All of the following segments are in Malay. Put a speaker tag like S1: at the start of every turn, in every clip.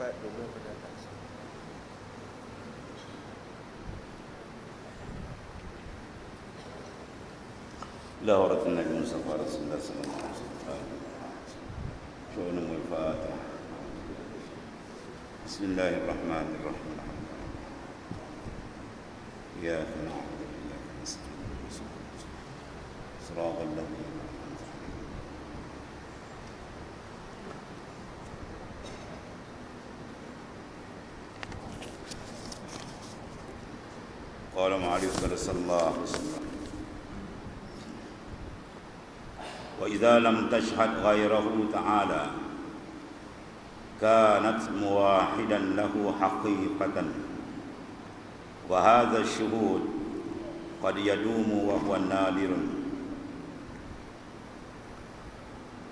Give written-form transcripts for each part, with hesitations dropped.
S1: angkat dulu ke atas.
S2: لا ورد النبي المصطفى رسول الله صلى الله عليه وسلم شؤون الفاتحة. بسم الله الرحمن الرحيم. إياك نعبد وإياك نستعين صراط الذين أنعمت عليهم. قال معلم صلى الله عليه وسلم: وإذا لم تشهد غيره تعالى كانت مواحدا له حقيقة وهذا الشهود قد يدوم وهو نادر.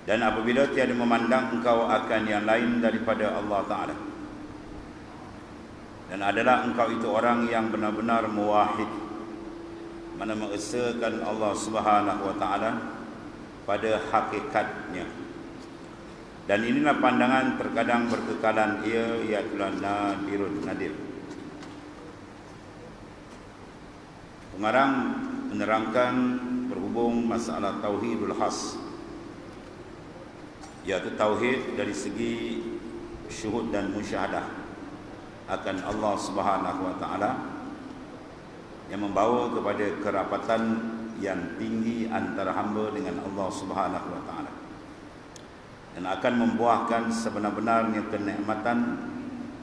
S2: Dan apabila tiada memandang engkau akan yang lain daripada Allah Ta'ala, dan adalah engkau itu orang yang benar-benar muwahid, mana mengesakan Allah Subhanahu Wa Ta'ala pada hakikatnya. Dan inilah pandangan terkadang berkekalan ia, iaitulah nadir. Pengarang menerangkan berhubung masalah tauhidul khas, iaitu tauhid dari segi syuhud dan musyahadah akan Allah Subhanahu Wa Ta'ala, yang membawa kepada kerapatan yang tinggi antara hamba dengan Allah Subhanahu Wa Ta'ala, dan akan membuahkan sebenar-benarnya kenikmatan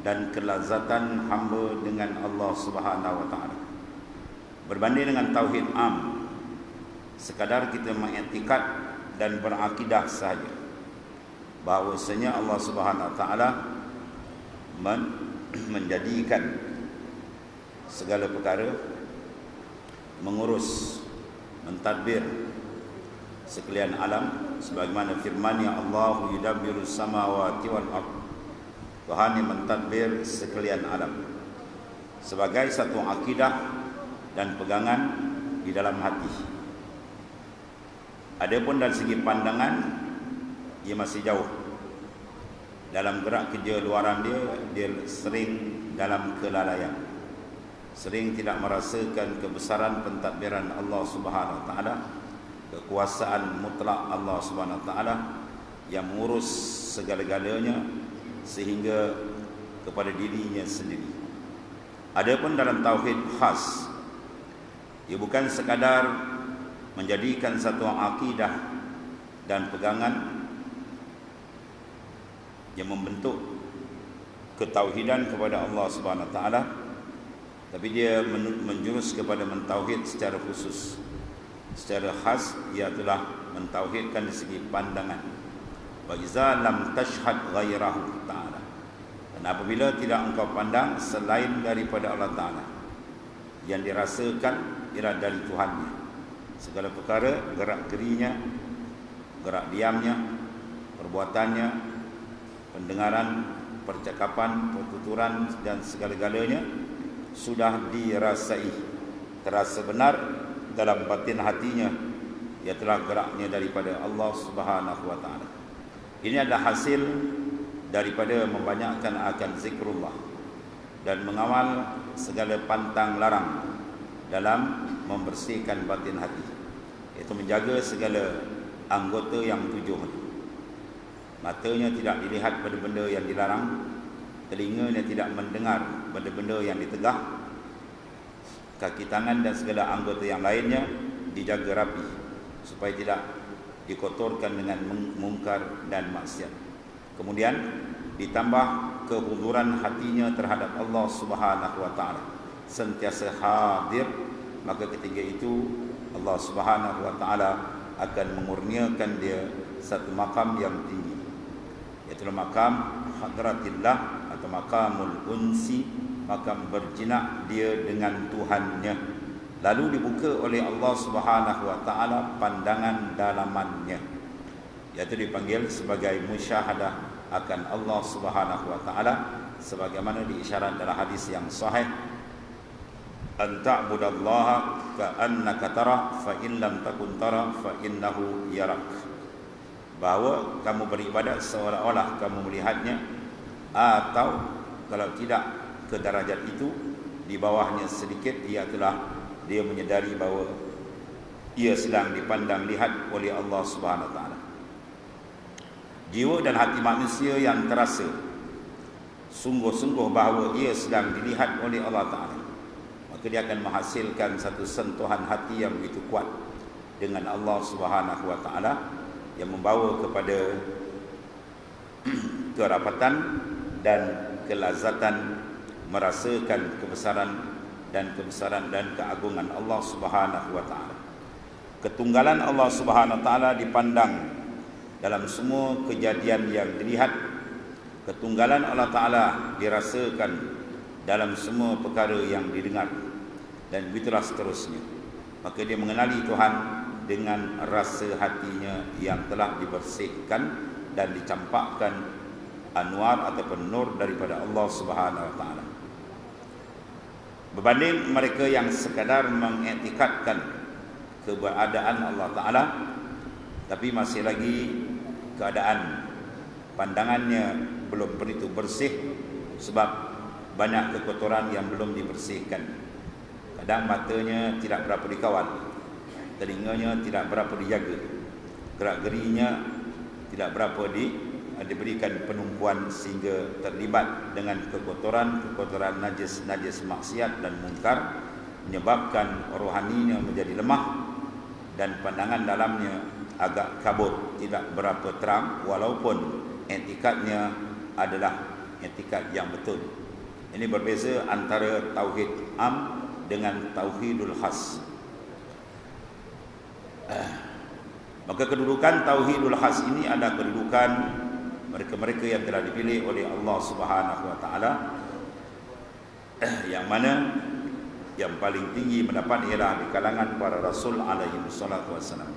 S2: dan kelazatan hamba dengan Allah Subhanahu Wa Ta'ala. Berbanding dengan tauhid am, sekadar kita mengiktikad dan berakidah sahaja bahawasanya Allah Subhanahu Wa Ta'ala menjadikan segala perkara, mengurus, mentadbir sekalian alam, sebagaimana firman-Nya Allahu yudabbirus samawati wal ardh, Tuhan yang mentadbir sekalian alam, sebagai satu akidah dan pegangan di dalam hati. Adapun dari segi pandangan, ia masih jauh. Dalam gerak kerja luaran dia sering dalam kelalaian, sering tidak merasakan kebesaran pentadbiran Allah Subhanahu Wa Ta'ala, kekuasaan mutlak Allah Subhanahu Wa Ta'ala yang mengurus segala-galanya sehingga kepada dirinya sendiri. Adapun dalam tauhid khas, ia bukan sekadar menjadikan satu akidah dan pegangan yang membentuk ketauhidan kepada Allah Subhanahu Wa Ta'ala, tapi dia menjurus kepada mentauhid secara khusus, secara khas, ialah mentauhidkan dari segi pandangan. Wa iza lam tashhad ghairahu ta'ala, dan apabila tidak engkau pandang selain daripada Allah Ta'ala, yang dirasakan ialah dari Tuhannya, segala perkara, gerak gerinya, gerak diamnya, perbuatannya, pendengaran, percakapan, pertuturan dan segala-galanya sudah dirasai, terasa benar dalam batin hatinya, ia telah geraknya daripada Allah Subhanahu Wa Ta'ala. Ini adalah hasil daripada membanyakkan akan zikrullah dan mengawal segala pantang larang dalam membersihkan batin hati, iaitu menjaga segala anggota yang tujuh. Matanya tidak dilihat benda-benda yang dilarang, telinganya tidak mendengar benda-benda yang ditegah, kaki tangan dan segala anggota yang lainnya dijaga rapi supaya tidak dikotorkan dengan mungkar dan maksiat. Kemudian ditambah kehuduran hatinya terhadap Allah Subhanahu Wa Ta'ala, sentiasa hadir, maka ketika itu Allah Subhanahu Wa Ta'ala akan mengurniakan dia satu makam yang tinggi, iaitu makam hadratillah atau makamul unsi, makam berjinak dia dengan Tuhannya. Lalu dibuka oleh Allah Subhanahu Wa Ta'ala pandangan dalamannya, iaitu dipanggil sebagai musyahadah akan Allah Subhanahu Wa Ta'ala, sebagaimana diisyarat dalam hadis yang sahih, an ta'budallaha ka'annaka tara fa in lam takun tara fa innahu yarak, bahawa kamu beribadat seolah-olah kamu melihatnya, atau kalau tidak ke darajat itu, di bawahnya sedikit, dia menyedari bahawa ia sedang dipandang lihat oleh Allah Subhanahu Wa Taala. Jiwa dan hati manusia yang terasa sungguh-sungguh bahawa ia sedang dilihat oleh Allah Ta'ala, maka dia akan menghasilkan satu sentuhan hati yang begitu kuat dengan Allah Subhanahu Wa Ta'ala, yang membawa kepada kerapatan dan kelazatan merasakan kebesaran dan keagungan Allah Subhanahu Wa Ta'ala. Ketunggalan Allah Subhanahu Wa Ta'ala dipandang dalam semua kejadian yang dilihat. Ketunggalan Allah Ta'ala dirasakan dalam semua perkara yang didengar, dan begitulah seterusnya. Maka dia mengenali Tuhan dengan rasa hatinya yang telah dibersihkan dan dicampakkan anwar ataupun nur daripada Allah Subhanahu Wa Ta'ala. Berbanding mereka yang sekadar mengiktikadkan keberadaan Allah Ta'ala, tapi masih lagi keadaan pandangannya belum begitu bersih, sebab banyak kekotoran yang belum dibersihkan. Kadang matanya tidak berapa dikawal, telinganya tidak berapa dijaga, gerak-gerinya tidak berapa diberikan penumpuan, sehingga terlibat dengan kekotoran najis maksiat dan mungkar, menyebabkan rohaninya menjadi lemah dan pandangan dalamnya agak kabut, tidak berapa terang, walaupun etikadnya adalah etikad yang betul. Ini berbeza antara tauhid am dengan tauhidul khas. Maka kedudukan tauhidul khas ini adalah kedudukan mereka-mereka yang telah dipilih oleh Allah Subhanahu Wa Taala, yang mana yang paling tinggi mendapat ialah di kalangan para rasul alaihi wassalatu wassalam,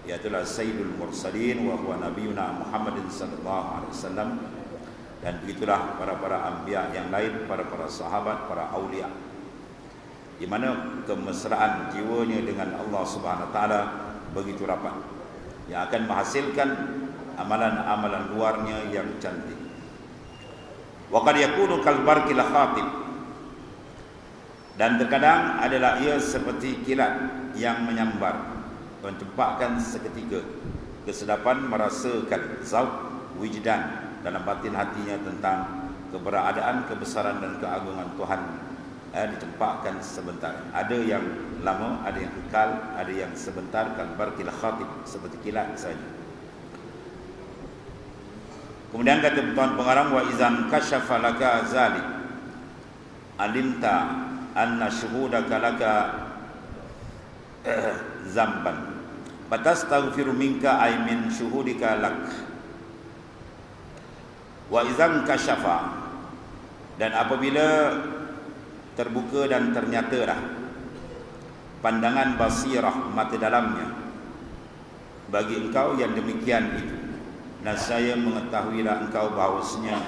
S2: iaitulah Sayyidul Mursalin wa huwa Nabiyuna Muhammadin sallallahu alaihi wasallam, dan begitulah para anbiya yang lain, para sahabat, para aulia, di mana kemesraan jiwanya dengan Allah Subhanahu Wa Taala begitu rapat, yang akan menghasilkan amalan-amalan luarnya yang cantik. Wa qad yakunu kal barqil khatib, dan terkadang adalah ia seperti kilat yang menyambar, mencempakkan seketika kesedapan merasakan zauk wijdan dalam batin hatinya tentang keberadaan, kebesaran dan keagungan Tuhan. Dicempakkan sebentar. Ada yang lama, ada yang kekal, ada yang sebentar, kal barqil khatib, seperti kilat saja. Kemudian kata Tuan Pengarang, wa izan kasyafa laka zalik alimta anna syuhudaka laka zamban fatastaghfiru minka ay min syuhudika lak. Wa izan kasyafa, dan apabila terbuka dan ternyatalah pandangan basirah, mata dalamnya, bagi engkau yang demikian itu, dan saya mengetahuilah engkau bahawasanya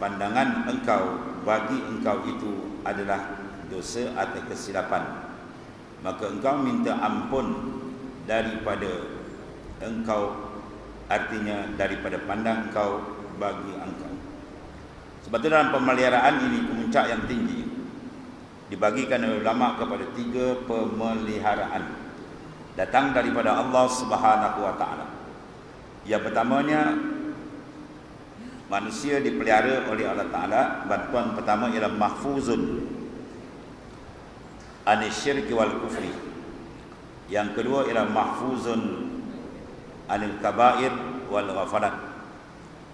S2: pandangan engkau bagi engkau itu adalah dosa atau kesilapan, maka engkau minta ampun daripada engkau, artinya daripada pandang engkau bagi engkau. Sebab itu dalam pemeliharaan ini, puncak yang tinggi dibagikan oleh ulama kepada 3 pemeliharaan, datang daripada Allah Subhanahu Wa Taala. Yang pertamanya, manusia dipelihara oleh Allah Ta'ala. Bantuan pertama ialah mahfuzun anisyirki wal kufri. Yang kedua ialah mahfuzun anil kabair wal ghafalat.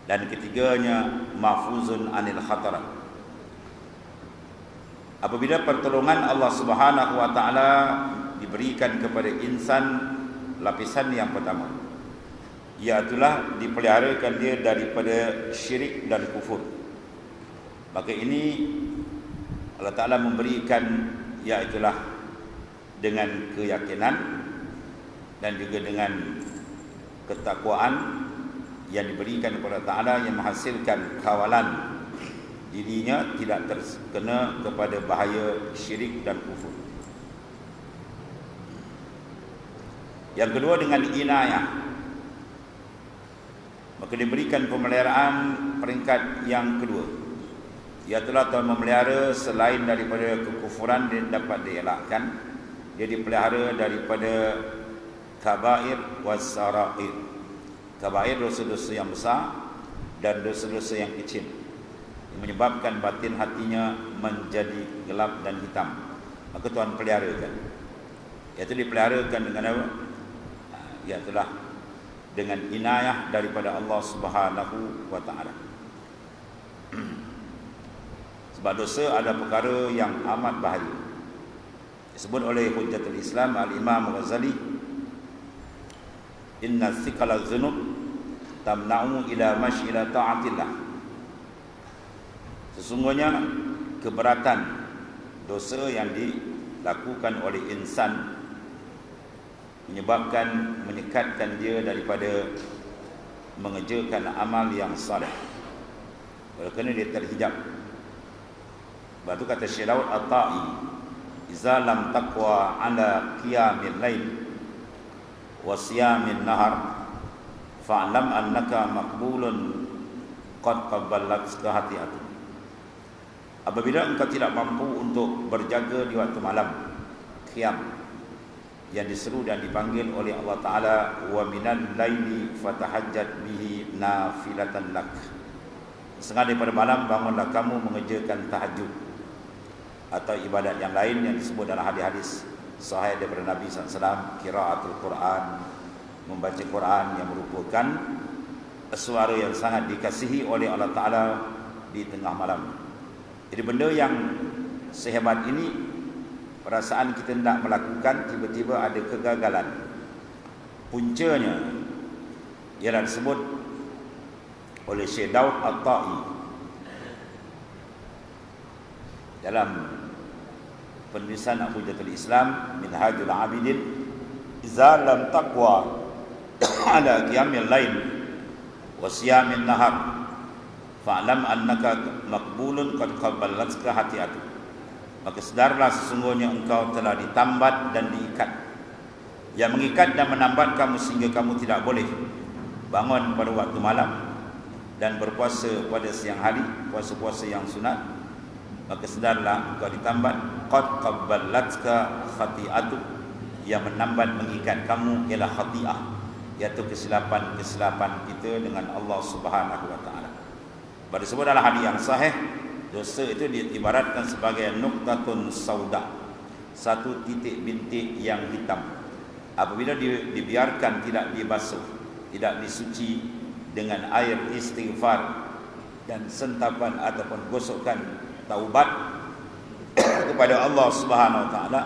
S2: Dan ketiganya mahfuzun anil khatarat. Apabila pertolongan Allah Subhanahu Wa Ta'ala diberikan kepada insan, lapisan yang pertama, iaitulah dipeliharakan dia daripada syirik dan kufur. Maka ini Allah Ta'ala memberikan, iaitulah dengan keyakinan dan juga dengan ketakwaan yang diberikan kepada Ta'ala, yang menghasilkan kawalan dirinya tidak terkena kepada bahaya syirik dan kufur. Yang kedua dengan inayah, maka diberikan pemeliharaan peringkat yang kedua, iaitu Tuhan memelihara selain daripada kekufuran dia dapat dielakkan, dia dipelihara daripada kabair was-sarair. Kabair dosa-dosa yang besar dan dosa-dosa yang kecil yang menyebabkan batin hatinya menjadi gelap dan hitam, maka Tuhan peliharakan. Iaitu dipeliharakan dengan apa? Iaitulah dengan inayah daripada Allah Subhanahu wa taala. Sebab dosa ada perkara yang amat bahaya. Disebut oleh Hujjatul Islam Al-Imam Ghazali, inna thiqala dzunub tamna'u ila mashi ila ta'atillah. Sesungguhnya keberatan dosa yang dilakukan oleh insan menyebabkan menyekatkan dia daripada mengerjakan amal yang saleh. Oleh kerana dia terhijab. Sebab tu kata Syekh Daud At-Ta'i, iza lam taqwa ala qiyamil lail wa siyamin nahar fa'lam annaka maqbulun qad qabbalatka hati'atu. Apabila engkau tidak mampu untuk berjaga di waktu malam, qiyam yang diseru dan dipanggil oleh Allah Ta'ala, wa minal laili fatahajjat bihi nafilatan lak. Setengah daripada malam bangunlah kamu mengerjakan tahajud atau ibadat yang lain yang disebut dalam hadis-hadis sahih daripada Nabi SAW, qiraatul Quran, membaca Quran yang merupakan suara yang sangat dikasihi oleh Allah Ta'ala di tengah malam. Jadi benda yang sehebat ini, perasaan kita tidak melakukan, tiba-tiba ada kegagalan. Puncanya ialah disebut oleh Syekh Daud At-Ta'i dalam penulisan Hujjatul Islam Minhajul Abidin, iza lam taqwa ala qiyamil lail wa siyamin nahar fa'lam annaka maqbulun qad qabbalatka hati'atu. Maka sedarlah sesungguhnya engkau telah ditambat dan diikat. Yang mengikat dan menambat kamu sehingga kamu tidak boleh bangun pada waktu malam dan berpuasa pada siang hari, puasa-puasa yang sunat. Maka sedarlah engkau ditambat, qad qabbalatka khati'atu. Yang menambat mengikat kamu ialah khati'ah, iaitu kesilapan-kesilapan kita dengan Allah Subhanahu wa taala. Pada sebut dalam hadis yang sahih, dosa itu diibaratkan sebagai nuqtatun sauda, satu titik bintik yang hitam. Apabila dibiarkan tidak dibasuh, tidak disuci dengan air istighfar dan sentapan ataupun gosokkan taubat kepada Allah Subhanahu wa taala,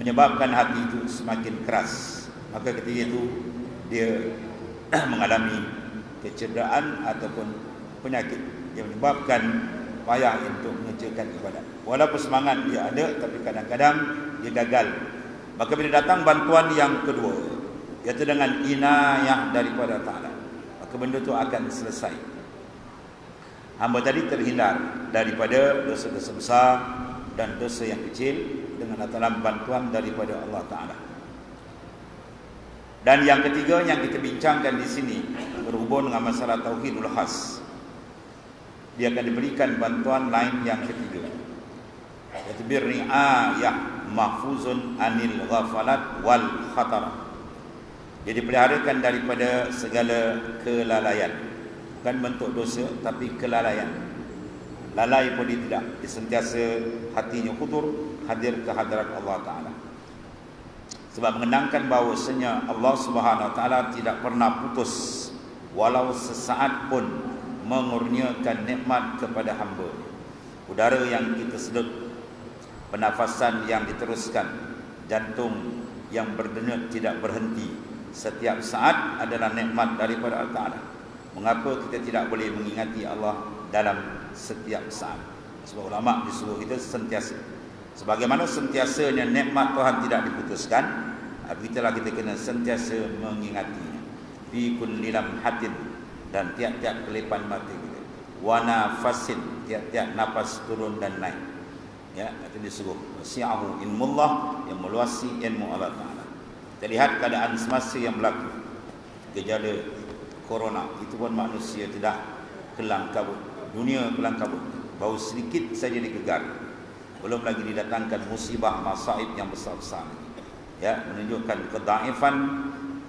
S2: menyebabkan hati itu semakin keras. Maka ketika itu dia mengalami kecederaan ataupun penyakit yang menyebabkan payah untuk mengerjakan ibadat. Walaupun semangat dia ada, tapi kadang-kadang dia gagal. Maka bila datang bantuan yang kedua, iaitu dengan inayah daripada Ta'ala, maka benda itu akan selesai. Hamba tadi terhindar daripada dosa-dosa besar dan dosa yang kecil dengan dalam bantuan daripada Allah Ta'ala. Dan yang ketiga yang kita bincangkan di sini berhubung dengan masalah tauhidul khas. Dia akan diberikan bantuan lain yang ketiga, iaitu birri'ayah mahfuzun anil ghafalat wal khatar. Dia dipeliharakan daripada segala kelalaian. Bukan bentuk dosa, tapi kelalaian. Lalai pun dia tidak. Dia sentiasa hatinya khudur, hadir ke hadirat Allah Ta'ala. Sebab mengenangkan bahawasanya Allah Subhanahu wa taala tidak pernah putus walau sesaat pun mengurniakan nikmat kepada hamba. Udara yang kita sedut, pernafasan yang diteruskan, jantung yang berdenyut tidak berhenti setiap saat adalah nikmat daripada Allah Ta'ala. Mengapa kita tidak boleh mengingati Allah dalam setiap saat? Sebab ulama disuruh kita sentiasa. Sebagaimana sentiasanya nikmat Tuhan tidak diputuskan, begitulah kita kena sentiasa mengingatinya. Fi kulli lamhatin, dan tiap-tiap kelipan mata kita. Wa nafasin, tiap-tiap nafas turun dan naik. Ya, itu disuruh. Wasi'ahu ilmullah, yang meluasi ilmu Allah Ta'ala. Kita lihat keadaan semasa yang berlaku. Gejala corona. Itu pun manusia tidak kelang kabut. Dunia kelang kabut. Baru sedikit saja digegar. Belum lagi didatangkan musibah, masaib yang besar-besar. Ya, menunjukkan kedaifan,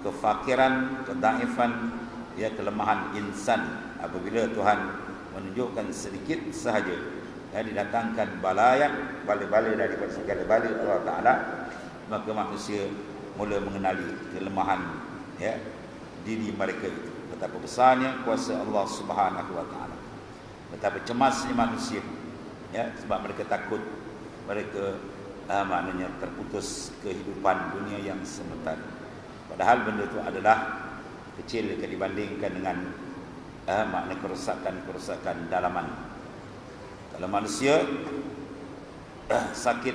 S2: kefakiran, kedaifan, ya, kelemahan insan apabila Tuhan menunjukkan sedikit sahaja, ya, didatangkan bala-bala daripada segala bala Allah Ta'ala, maka manusia mula mengenali kelemahan, ya, diri mereka itu. Betapa besarnya kuasa Allah Subhanahu Wa Ta'ala, betapa cemasnya manusia, ya, sebab mereka takut mereka maknanya terputus kehidupan dunia yang sementara. Padahal benda itu adalah kecil jika dibandingkan dengan makna kerosakan dalaman. Kalau manusia sakit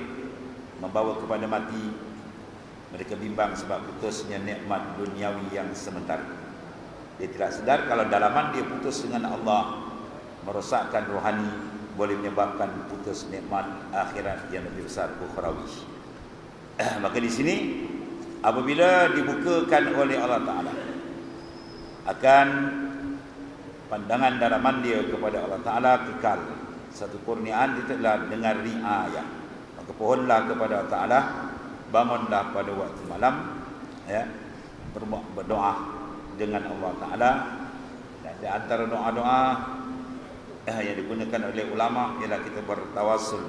S2: membawa kepada mati, mereka bimbang sebab putusnya nikmat duniawi yang sementara. Dia tidak sedar kalau dalaman dia putus dengan Allah, merosakkan rohani, boleh menyebabkan putus nikmat akhirat yang lebih besar, ukhrawi. Maka di sini apabila dibukakan oleh Allah Ta'ala akan pandangan dalaman dia kepada Allah Ta'ala kekal. Satu kurniaan itu adalah dengar riayah. Maka pohonlah kepada Allah Ta'ala, bangunlah pada waktu malam, ya, berdoa dengan Allah Ta'ala. Dan di antara doa-doa yang digunakan oleh ulama ialah kita bertawasul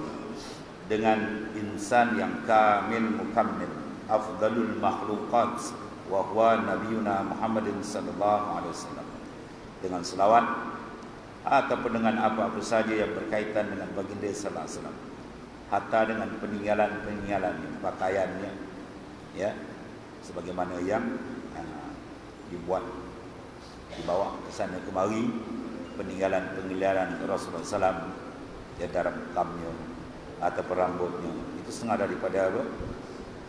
S2: dengan insan yang kamil mukammil, afdalul makhluqat, wa huwa nabiyuna Muhammadin sallallahu alaihi wasallam, dengan selawat ataupun dengan apa-apa saja yang berkaitan dengan baginda sallallahu alaihi wasallam, hatta dengan peninggalan pakaiannya, ya, sebagaimana yang dibawa ke sana kemari, peninggalan Rasulullah SAW, ya, darah kamnya atau rambutnya, itu setengah daripada apa?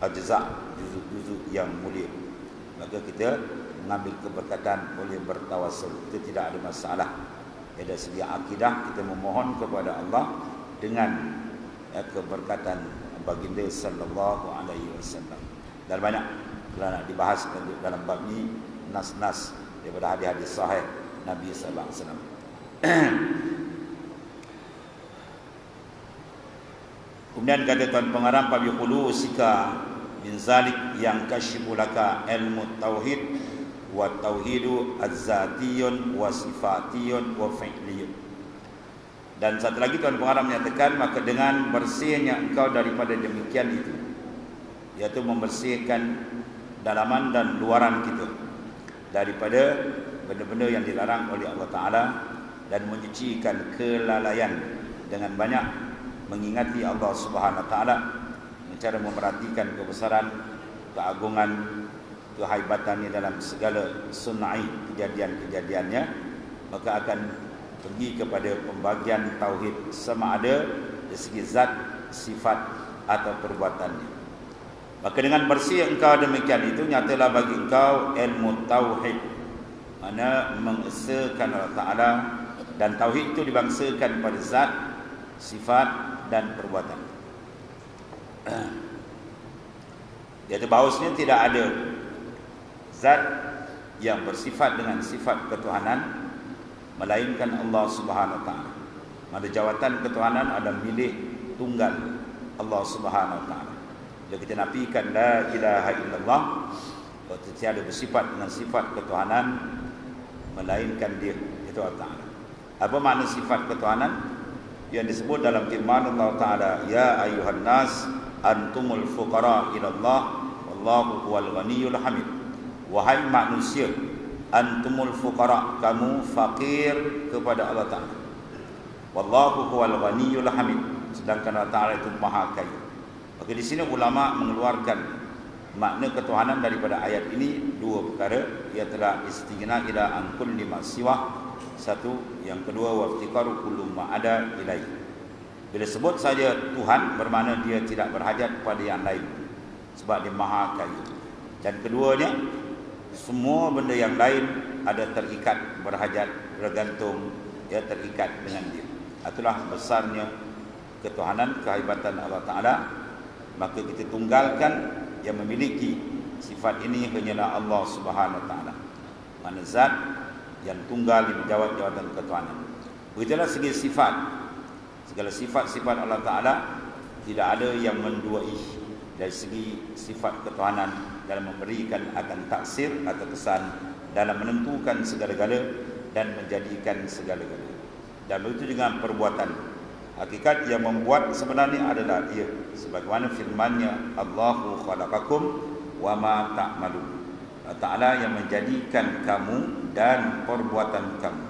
S2: Ajza', juzuk-juzuk yang mulia. Maka kita mengambil keberkatan, boleh bertawasul, itu tidak ada masalah. Ya, dari segi akidah kita memohon kepada Allah dengan, ya, keberkatan baginda sallallahu alaihi wasallam. Dan banyak kalau nak dibahas dalam bab ini nas-nas daripada hadis-hadis sahih Nabi sallallahu alaihi wasallam. Kemudian kata Tuan Pengarang, fa bi khulusika min zalik yang kashifu laka ilmu tauhid wa tauhidu az-zatiyun wa sifatiyun wa fi'liyun. Dan satu lagi Tuan Pengarang menyatakan, maka dengan bersihnya engkau daripada demikian itu, yaitu membersihkan dalaman dan luaran kita daripada benda-benda yang dilarang oleh Allah Ta'ala, dan menyucikan kelalaian dengan banyak mengingati Allah Subhanahu Wa Ta'ala, cara memerhatikan kebesaran, keagungan, kehaibatannya dalam segala sunai kejadian-kejadiannya, maka akan pergi kepada pembagian tauhid sama ada dari segi zat, sifat atau perbuatannya. Maka dengan bersih engkau demikian itu, nyatalah bagi engkau ilmu tauhid, mana mengesakan Allah Ta'ala, dan tauhid itu dibangsakan pada zat, sifat dan perbuatan. Iaitu bahawasanya tidak ada zat yang bersifat dengan sifat ketuhanan melainkan Allah Subhanahu Wa Ta'ala. Pada jawatan ketuhanan ada milik tunggal Allah Subhanahu Wa Ta'ala. Bila kita nafikan la ilaha illallah, tiada bersifat dengan sifat ketuhanan melainkan Dia, itu Allah Ta'ala. Apa makna sifat ketuhanan? Yang disebut dalam firman Allah Ta'ala, ya ayuhan nas antumul fuqara ilallah wallahu huwal ghaniyul hamid. Wahai manusia, antumul fuqara, kamu fakir kepada Allah Ta'ala, wallahu huwal ghaniyul hamid, sedangkan Allah Ta'ala itu maha kaya. Maka di sini ulama mengeluarkan makna ketuhanan daripada ayat ini dua perkara, iaitu istighna ila an kulli ma siwa, satu, yang kedua waftiqaru kullu ma ada ilai. Bila sebut saja Tuhan, bermakna dia tidak berhajat kepada yang lain sebab dia maha kaya. Dan keduanya, semua benda yang lain ada terikat, berhajat, bergantung, ya, terikat dengan dia. Itulah besarnya ketuhanan, kehebatan Allah Ta'ala. Maka kita tunggalkan yang memiliki sifat ini hanyalah Allah Subhanahu Wa Ta'ala. Mana zat, yang tunggal yang menjawab jawatan ketuhanan. Begitulah segi sifat. Segala sifat-sifat Allah Ta'ala tidak ada yang menduai dari segi sifat ketuhanan dalam memberikan akan taksir atau kesan dalam menentukan segala-gala dan menjadikan segala-gala. Dan begitu dengan perbuatan. Hakikat yang membuat sebenarnya adalah ia, sebagaimana firman-Nya, Allahu khalaqakum wa ma ta'malun. Allah Ta'ala yang menjadikan kamu dan perbuatan kamu.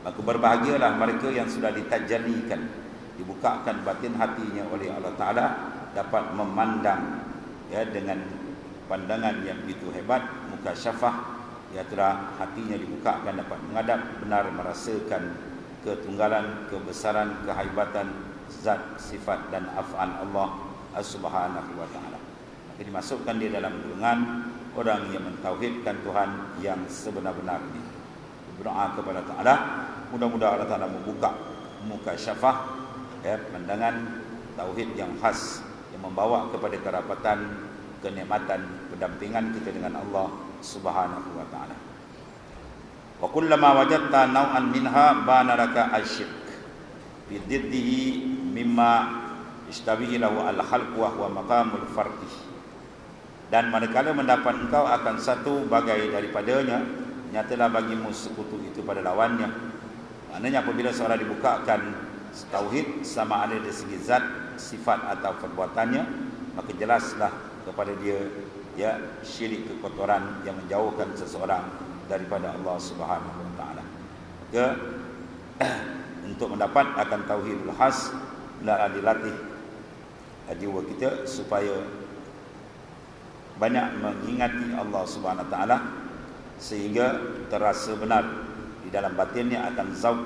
S2: Maka berbahagialah mereka yang sudah ditajalikan, dibukakan batin hatinya oleh Allah Ta'ala, dapat memandang ya dengan pandangan yang begitu hebat, mukasyafah, iaitu hatinya dibukakan, dapat menghadap benar, merasakan ketunggalan, kebesaran, kehebatan zat, sifat dan af'al Allah Subhanahu wa Ta'ala. Maka dimasukkan dia dalam golongan orang yang mentauhidkan Tuhan yang sebenar-benarnya. Berdoa kepada Ta'ala, mudah-mudahan Allah Ta'ala membuka mukasyafah ya, pandangan tauhid yang khas yang membawa kepada kerapatan, kenikmatan, pendampingan kita dengan Allah Subhanahu wa Ta'ala. Wa kullama wajadta naw'an minha bana laka asyirk fi diddihi mimma istawihi lahu al-khalq wa huwa maqamul fardih. Dan manakala mendapat engkau akan satu bagai daripadanya, nyatalah bagimu sekutu itu pada lawannya. Maknanya apabila seorang dibukakan tauhid sama ada dari segi zat, sifat atau perbuatannya, maka jelaslah kepada dia ya syirik, kekotoran yang menjauhkan seseorang daripada Allah Subhanahu wa Ta'ala. Maka untuk mendapat akan tauhidul khas, hendaklah dilatih jiwa kita supaya banyak mengingati Allah Subhanahu wa Ta'ala, sehingga terasa benar di dalam batinnya akan zauq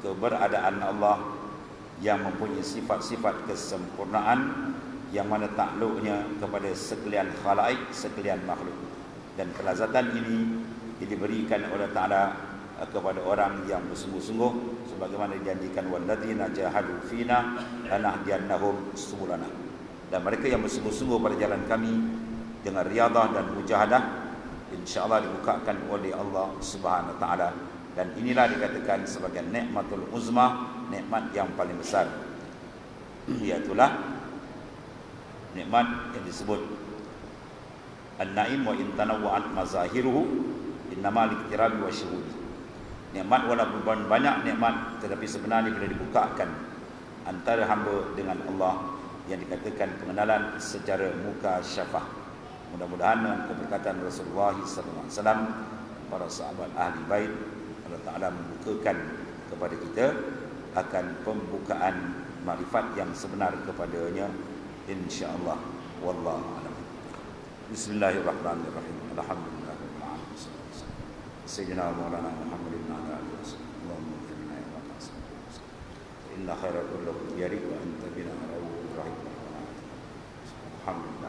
S2: keberadaan Allah yang mempunyai sifat-sifat kesempurnaan, yang mana takluknya kepada sekalian khalaik, sekalian makhluk. Dan kelazatan ini diberikan oleh Ta'ala kepada orang yang bersungguh-sungguh, sebagaimana dijanjikan, walladzina jahadu fina lanahdiyannahum subulana. Dan mereka yang bersungguh-sungguh pada jalan kami dengan riadah dan mujahadah, insya-Allah dibukakan oleh Allah Subhanahu wa Ta'ala. Dan inilah dikatakan sebagai nikmatul uzma, nikmat yang paling besar, iaitulah nikmat yang disebut an-naim wa in tanawwa'at mazahiruhu innama liqtirabi wa syuhudi. Nikmat walaupun banyak nikmat, tetapi sebenarnya bila dibukakan antara hamba dengan Allah, yang dikatakan pengenalan secara mukasyafah. Mudah-mudahan dengan keberkatan Rasulullah SAW, para sahabat ahli bait, Allah Ta'ala membukakan kepada kita akan pembukaan makrifat yang sebenar kepadanya, insya-Allah. Wallahu a'lam. Bismillahirrahmanirrahim. Alhamdulillah rabbil alamin. Sayyidina Maulana Muhammadin ala alihi wasallam. Allahumma firna ya rabbana. Inna khairal kulli yarik wa anta bina rahim. Alhamdulillah.